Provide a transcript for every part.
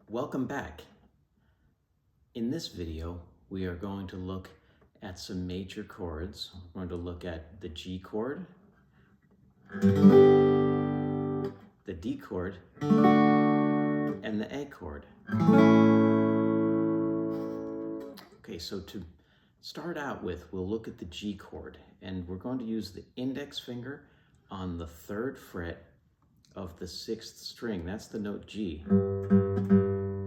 Welcome back. In this video, we are going to look at some major chords. We're going to look at the G chord, the D chord, and the A chord. Okay, so to start out with, we'll look at the G chord, and we're going to use the index finger on the 3rd fret of the 6th string. That's the note G,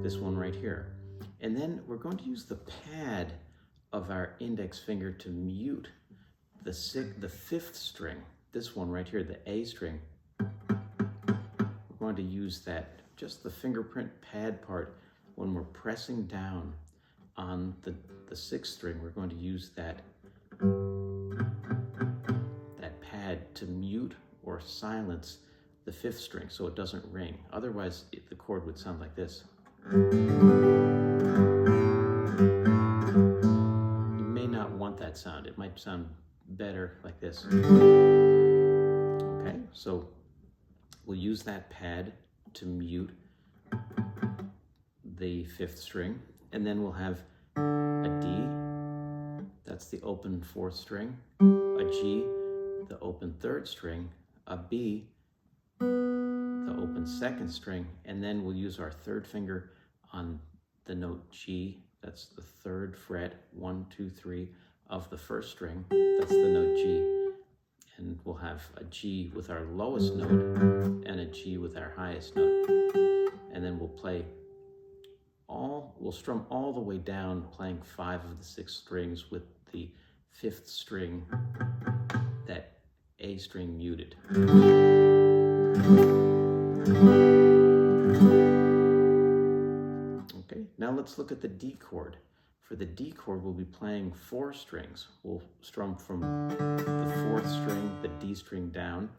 this one right here. And then we're going to use the pad of our index finger to mute the 5th string, this one right here, the A string. We're going to use that, just the fingerprint pad part, when we're pressing down on the 6th string. We're going to use that pad to mute or silence the 5th string so it doesn't ring. Otherwise, the chord would sound like this. You may not want that sound. It might sound better like this. Okay, so we'll use that pad to mute the 5th string, and then we'll have a D, that's the open 4th string, a G, the open 3rd string, a B, the open 2nd string, and then we'll use our 3rd finger on the note G, that's the 3rd fret, 1, 2, 3 of the 1st string, that's the note G. And we'll have a G with our lowest note and a G with our highest note. And then we'll strum all the way down, playing 5 of the 6 strings with the 5th string, that A string muted. Okay, now let's look at the D chord. For the D chord, we'll be playing 4 strings. We'll strum from the 4th string, the D string down,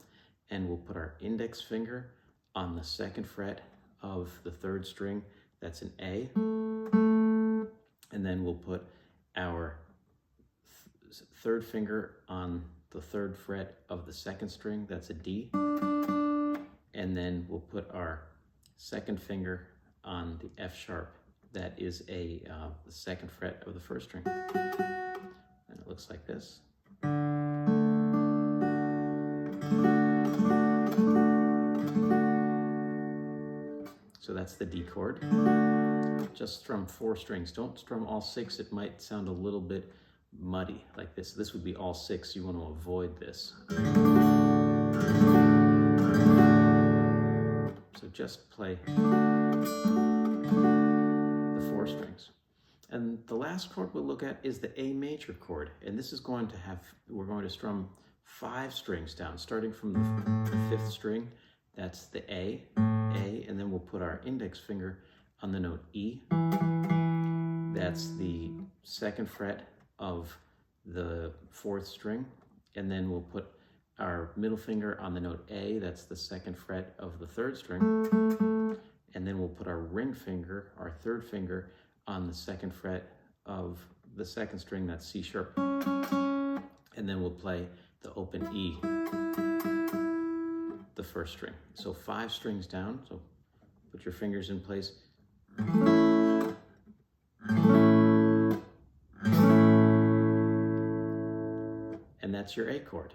and we'll put our index finger on the 2nd fret of the 3rd string, that's an A, and then we'll put our 3rd finger on the 3rd fret of the 2nd string, that's a D, and then we'll put our 2nd finger on the F sharp, that is the 2nd fret of the 1st string. And it looks like this. So that's the D chord. Just strum 4 strings. Don't strum all 6. It might sound a little bit muddy like this. This would be all 6. You want to avoid this. So just play the 4 strings. And the last chord we'll look at is the A major chord. And this is going to we're going to strum 5 strings down, starting from the 5th string. That's the A, and then we'll put our index finger on the note E. That's the 2nd fret of the 4th string. And then we'll put our middle finger on the note A, that's the 2nd fret of the 3rd string. And then we'll put our ring finger, our 3rd finger, on the 2nd fret of the 2nd string, that's C sharp. And then we'll play the open E, the 1st string. So 5 strings down, so put your fingers in place. And that's your A chord.